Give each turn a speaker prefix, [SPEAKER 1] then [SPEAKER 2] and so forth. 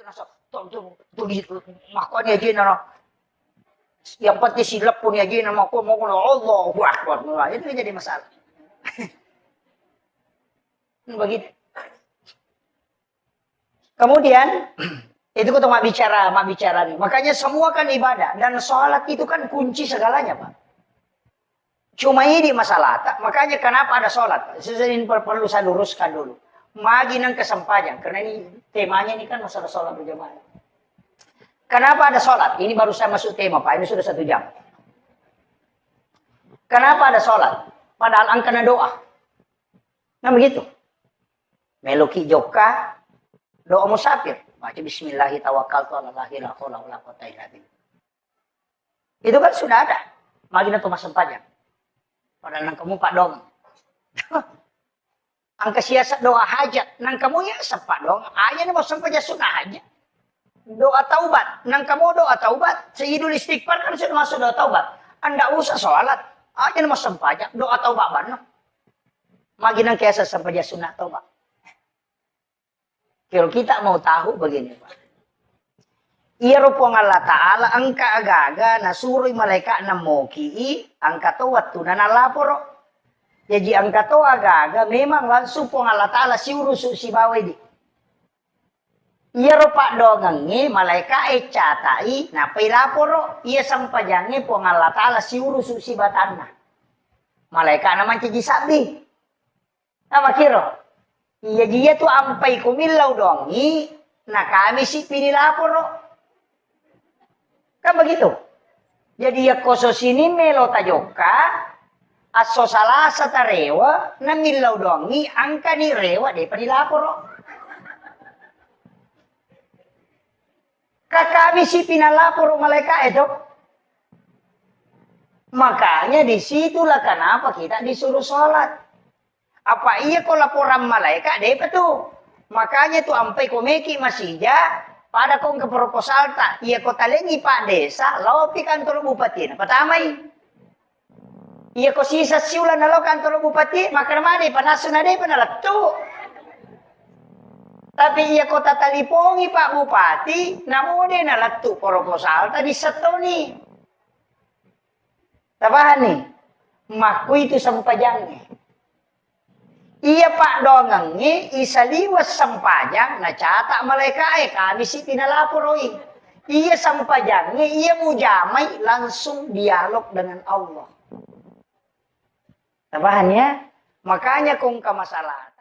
[SPEAKER 1] nasa tuh makanya aja nana. Yang penting silap pun aja nama aku mau Allahu Akbar. Itu jadi masalah. Begitu. Kemudian itu kita mak bicara nih. Makanya semua kan ibadah dan sholat itu kan kunci segalanya, Pak. Cuma ini masalah. Makanya kenapa ada sholat? Ini perlu saya luruskan dulu. Magi nang kesempatan karena ini temanya ini kan masalah sholat berjamaah. Kenapa ada sholat? Ini baru saya masuk tema, Pak. Ini sudah 1 jam. Kenapa ada sholat? Padahal angkana doa. Nah begitu. Meloki joka, doa musafir. Baca bismillahi tawakkaltu 'alallahi la haula wala quwwata illa billah. Itu kan sudah ada. Magina tuh masuk pajak. Padahal nang kamu Pak dong. Angka siasat doa hajat. Nang kamu ya sepak dong. Ayah mau sampai sunnah aja. Doa taubat. Nang kamu doa taubat. Sayyidul istighfar kan sudah masuk doa taubat. Anda usah sholat. Ayah mau sampai aja. Doa taubat benar. Magina kiasa sampai sunnah taubat. Kalau kita mau tahu begini Pak. Iya rupong Allah Ta'ala angka agaga nasuruh malaikat namoki angka to waktu nana laporo. Jadi angka to agaga memang langsung pong Allah Ta'ala si urusu si bawa di. Iya rupa dongangi malaikat catai napai laporo. Iya sampajangi pong Allah Ta'ala si urusu si batana. Malaikat nama cici sabi. Nama kiro. Iya dia tuh ampai kumilau dongi. Nah kami si pilih laporo. Kan begitu. Jadi ya koso sini melo tajoka aso salah sata rewa na milau dongi angka ni rewa daripada dilaporo. Kakami si pinalaporo malaikat itu. Makanya disitulah kenapa kita disuruh sholat. Apa iya kok laporan malaikat daripada tuh. Makanya tuh ampai komeki masihja. Pada kong ke proposal tak, iya kota lengi Pak Desa, lopi kantor bupati. Pertama iya ko sisa siulan na lo kantor bupati, maka namanya panasun na day panalatu. Tapi iya kota talipongi Pak Bupati, namude na latu proposal tadi seto nih. Tabahan nih, maku itu sampajangnya. Iya Pak dongangi isaliwas sampajang na catak malaikat kami si pinalaporoi. Iya sampajangnya iya mujamai langsung dialog dengan Allah. Tabahannya makanya kung kamasalah.